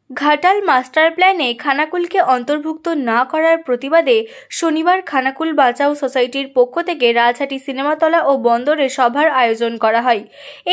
Ghatal master প্ল্যানে খানাকুলকে অন্তর্ভুক্ত না করার প্রতিবাদে শনিবার খানাকুল বাঁচাও সোসাইটির পক্ষ থেকে রাজহাটি সিনেমাতলা ও বন্দরে সভার আয়োজন করা হয়।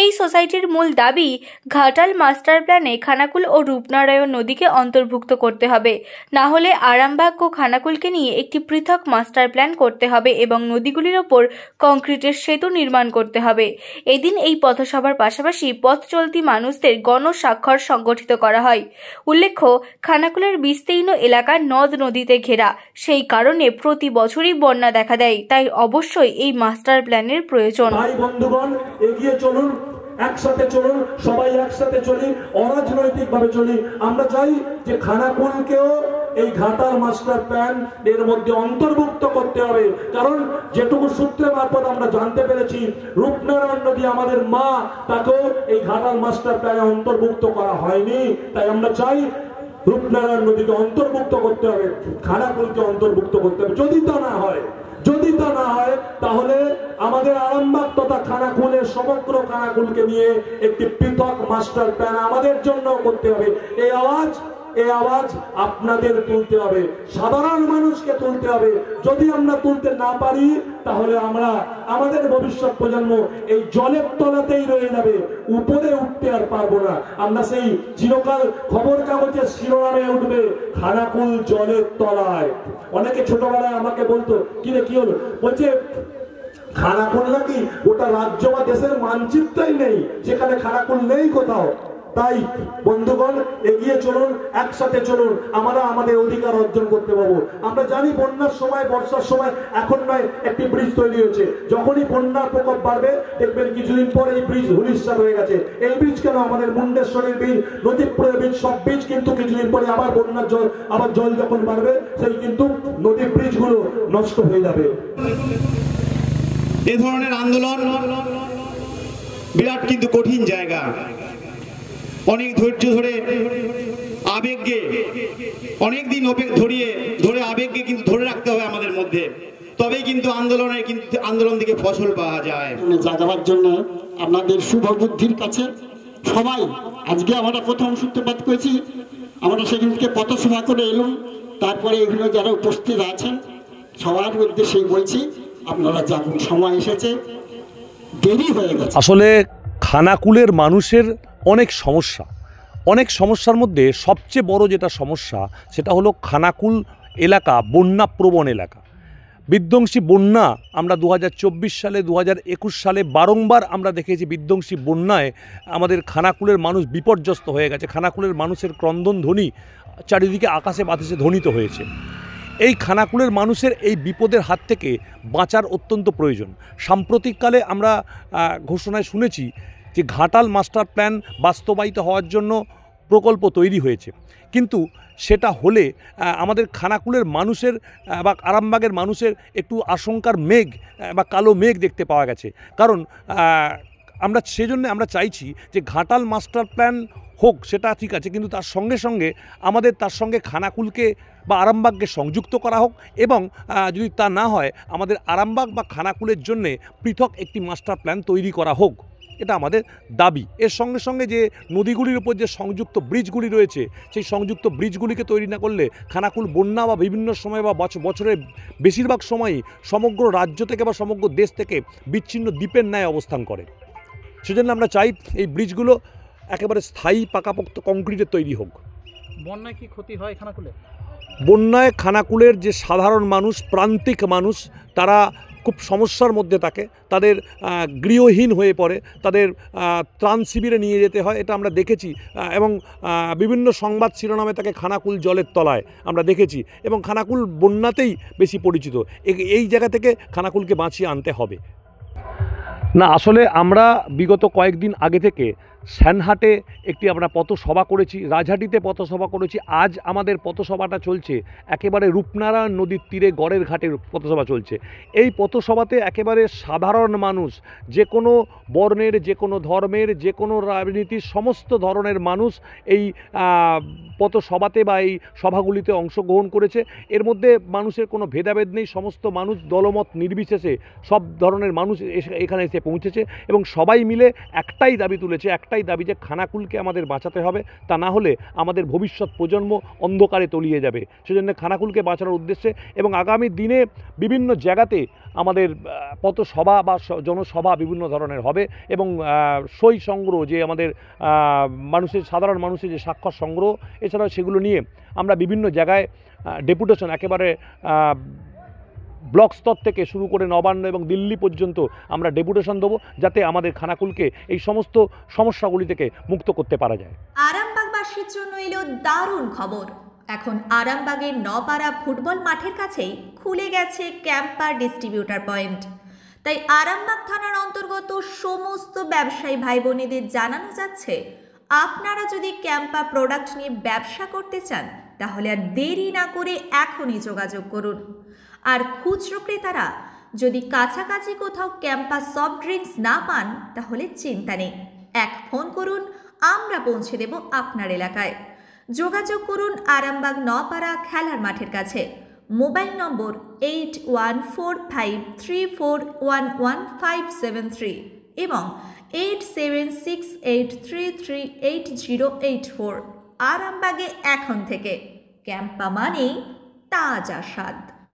এই সোসাইটির মূল দাবি, ঘাটাল মাস্টার প্ল্যানে খানাকুল ও রূপনারায়ণ নদীকে অন্তর্ভুক্ত করতে হবে, না হলে আরামবাগ ও খানাকুলকে নিয়ে একটি পৃথক মাস্টার প্ল্যান করতে হবে এবং নদীগুলির ওপর কংক্রিটের সেতু নির্মাণ করতে হবে। এদিন এই পথসভার পাশাপাশি পথ চলতি মানুষদের গণস্বাক্ষর সংগঠিত করা হয়। উল্লেখ্য, খানাকুলের বিস্তীর্ণ এলাকা নদ নদীতে ঘেরা, সেই কারণে প্রতি বছরই বন্যা দেখা দেয়। তাই অবশ্যই এই মাস্টার প্ল্যানের প্রয়োজন। ভাই বন্ধুগণ, এগিয়ে চলুন, একসাথে চলুন, সবাই একসাথে চলি, অরাজনৈতিক ভাবে চলি। আমরা চাই যে খানাকুলকেও এই ঘাটাল মাস্টার প্ল্যান এর মধ্যে অন্তর্ভুক্ত করতে হবে, কারণ যেটুকু সূত্রে মারফত আমরা জানতে পেরেছি, রূপনারায়ণ নদী আমাদের মা, তাকেও এই ঘাটাল মাস্টার প্ল্যানে অন্তর্ভুক্ত করা হয়নি। তাই আমরা চাই রূপনারায়ণ নদীকে অন্তর্ভুক্ত করতে হবে, খানাকুলকে অন্তর্ভুক্ত করতে হবে। যদি তা না হয় তাহলে আমাদের আরামবাগ তথা খানাকুলের সমগ্র খানাকুলকে নিয়ে একটি পৃথক মাস্টার প্ল্যান আমাদের জন্য করতে হবে। এই আওয়াজ আপনাদের তুলতে হবে, সাধারণ মানুষকে তুলতে হবে। যদি আমরা তুলতে না পারি তাহলে আমাদের ভবিষ্যৎ প্রজন্ম এই জলের তলাতেই রয়ে যাবে, উপরে উঠতে আর পারবো না। আমরা সেই চিরকাল খবর কাগজের শিরোনামে উঠবে খানাকুল জলের তলায়। অনেকে ছোটবেলায় আমাকে বলতো, কি হলো, বলছে খানাকুল নাকি ওটা রাজ্য বা দেশের মানচিত্রই নেই, যেখানে খানাকুল নেই কোথাও। তাই বন্ধুগণ, এগিয়ে চলুন, একসাথে চলুন, আমরা আমাদের অধিকার অর্জন করতে পারবো। আমরা জানি বন্যার সময়, বর্ষার সময় এখন নয় একটি ব্রিজ তৈরি হয়েছে, যখনই বন্যার প্রকোপ বাড়বে দেখবেন কিছুদিন পরে এই ব্রিজ হুলিশ্বাস হয়ে গেছে। এই ব্রিজ কেন, আমাদের মুন্ডেশ্বরের ব্রিজ, নদীপুরের ব্রিজ, সব ব্রিজ কিন্তু কিছুদিন পরে আবার বন্যার জল যখন বাড়বে সেই কিন্তু নদীর ব্রিজগুলো নষ্ট হয়ে যাবে। এ ধরনের আন্দোলন বিরাট কিন্তু কঠিন জায়গা, অনেক ধৈর্য ধরে আবেগকে অনেকদিন ধরে আবেগকে কিন্তু ধরে রাখতে হবে আমাদের মধ্যে, তবেই কিন্তু আন্দোলন থেকে ফসল পাওয়া যায়। জাগাবার জন্য আপনাদের শুভ বুদ্ধির কাছে সবাই, আজকে আমরা প্রথম সূত্রপাত করেছি, আমরা সেখান থেকে পথসভা করে এলাম, তারপরে এগুলো যারা উপস্থিত আছেন সবার উদ্দেশ্যেই বলছি, আপনারা যাবেন, সময় এসেছে, দেরি হয়ে গেছে। আসলে খানাকুলের মানুষের অনেক সমস্যার মধ্যে সবচেয়ে বড় যেটা সমস্যা সেটা হলো খানাকুল এলাকা বন্যাপ্রবণ এলাকা। বিধ্বংসী বন্যা আমরা 2024 সালে 2021 সালে বারংবার আমরা দেখেছি, বিধ্বংসী বন্যায় আমাদের খানাকুলের মানুষ বিপর্যস্ত হয়ে গেছে। খানাকুলের মানুষের ক্রন্দন ধ্বনি চারিদিকে আকাশে বাতাসে ধ্বনিত হয়েছে। এই খানাকুলের মানুষের এই বিপদের হাত থেকে বাঁচার অত্যন্ত প্রয়োজন। সাম্প্রতিককালে আমরা ঘোষণায় শুনেছি যে ঘাটাল মাস্টার প্ল্যান বাস্তবায়িত হওয়ার জন্য প্রকল্প তৈরি হয়েছে, কিন্তু সেটা হলে আমাদের খানাকুলের মানুষের বা আরামবাগের মানুষের একটু আশঙ্কার মেঘ বা কালো মেঘ দেখতে পাওয়া গেছে। কারণ সেজন্য আমরা চাইছি যে ঘাটাল মাস্টার প্ল্যান হোক, সেটা ঠিক আছে, কিন্তু তার সঙ্গে আমাদের তার সঙ্গে খানাকুলকে বা আরামবাগকে সংযুক্ত করা হোক, এবং যদি তা না হয় আমাদের আরামবাগ বা খানাকুলের জন্যে পৃথক একটি মাস্টার প্ল্যান তৈরি করা হোক, এটা আমাদের দাবি। এর সঙ্গে যে নদীগুলির উপর যে সংযুক্ত ব্রিজগুলি রয়েছে, সেই সংযুক্ত ব্রিজগুলিকে তৈরি না করলে খানাকুল বন্যা বা বিভিন্ন সময় বা বছরের বেশিরভাগ সময়ই সমগ্র রাজ্য থেকে বা সমগ্র দেশ থেকে বিচ্ছিন্ন দ্বীপের ন্যায় অবস্থান করে। সেজন্য আমরা চাই এই ব্রিজগুলো একেবারে স্থায়ী পাকাপোক্ত কংক্রিটের তৈরি হোক। বন্যায় কি ক্ষতি হয় খানাকুলে? বন্যায় খানাকুলের যে সাধারণ মানুষ, প্রান্তিক মানুষ, তারা খুব সমস্যার মধ্যে থাকে, তাদের গৃহহীন হয়ে পড়ে, তাদের ত্রাণ শিবিরে নিয়ে যেতে হয়, এটা আমরা দেখেছি, এবং বিভিন্ন সংবাদ শিরোনামে তাকে খানাকুল জলের তলায় আমরা দেখেছি, এবং খানাকুল বন্যাতেই বেশি পরিচিত। এই জায়গা থেকে খানাকুলকে বাঁচিয়ে আনতে হবে। না, আসলে আমরা বিগত কয়েকদিন আগে থেকে স্যানহাটে একটি আমরা পথসভা করেছি, রাজহাটিতে পথসভা করেছি, আজ আমাদের পথসভাটা চলছে একেবারে রূপনারায়ণ নদীর তীরে গড়ের ঘাটের পথসভা চলছে। এই পথসভাতে একেবারে সাধারণ মানুষ, যে কোনো বর্ণের, যে কোনো ধর্মের, যে কোনো রাজনীতির সমস্ত ধরনের মানুষ এই পথসভাতে বা এই সভাগুলিতে অংশগ্রহণ করেছে। এর মধ্যে মানুষের কোনো ভেদাভেদ নেই, সমস্ত মানুষ দলমত নির্বিশেষে সব ধরনের মানুষ এখানে এসে পৌঁছেছে এবং সবাই মিলে একটাই দাবি তুলেছে, একটাই দাবি যে খানাকুলকে আমাদের বাঁচাতে হবে, তা না হলে আমাদের ভবিষ্যৎ প্রজন্ম অন্ধকারে তলিয়ে যাবে। সেজন্য খানাকুলকে বাঁচানোর উদ্দেশ্যে এবং আগামী দিনে বিভিন্ন জায়গাতে আমাদের পথসভা বা জনসভা বিভিন্ন ধরনের হবে এবং সই সংগ্রহ, যে আমাদের সাধারণ মানুষের যে স্বাক্ষর সংগ্রহ, এছাড়াও সেগুলো নিয়ে আমরা বিভিন্ন জায়গায় ডেপুটেশন একেবারে ব্লক স্তর থেকে শুরু করে নবান্ন এবং দিল্লি পর্যন্ত আমরা ডেপুটেশন দেবো, যাতে আমাদের খানাকুলকে এই সমস্ত সমস্যাগুলি থেকে মুক্ত করতে পারা যায়। আরামবাগবাসীর জন্য এলো দারুণ খবর। এখন আরামবাগের নপাড়া ফুটবল মাঠের কাছেই খুলে গেছে ক্যাম্পা ডিস্ট্রিবিউটার পয়েন্ট। তাই আরামবাগ থানার অন্তর্গত সমস্ত ব্যবসায়ী ভাই বোনেদের জানানো যাচ্ছে, আপনারা যদি ক্যাম্পা প্রোডাক্ট নিয়ে ব্যবসা করতে চান তাহলে আর দেরি না করে এখনই যোগাযোগ করুন। আর খুচরো ক্রেতারা যদি কাছাকাছি কোথাও ক্যাম্পা সফট ড্রিঙ্কস না পান তাহলে চিন্তা নেই, এক ফোন করুন, আমরা পৌঁছে দেব আপনার এলাকায়। যোগাযোগ করুন আরামবাগ নপাড়া খেলার মাঠের কাছে। মোবাইল নম্বর 814534115573 এবং 8768338084। আরামবাগে এখন থেকে ক্যাম্পা মানেই তাজা স্বাদ।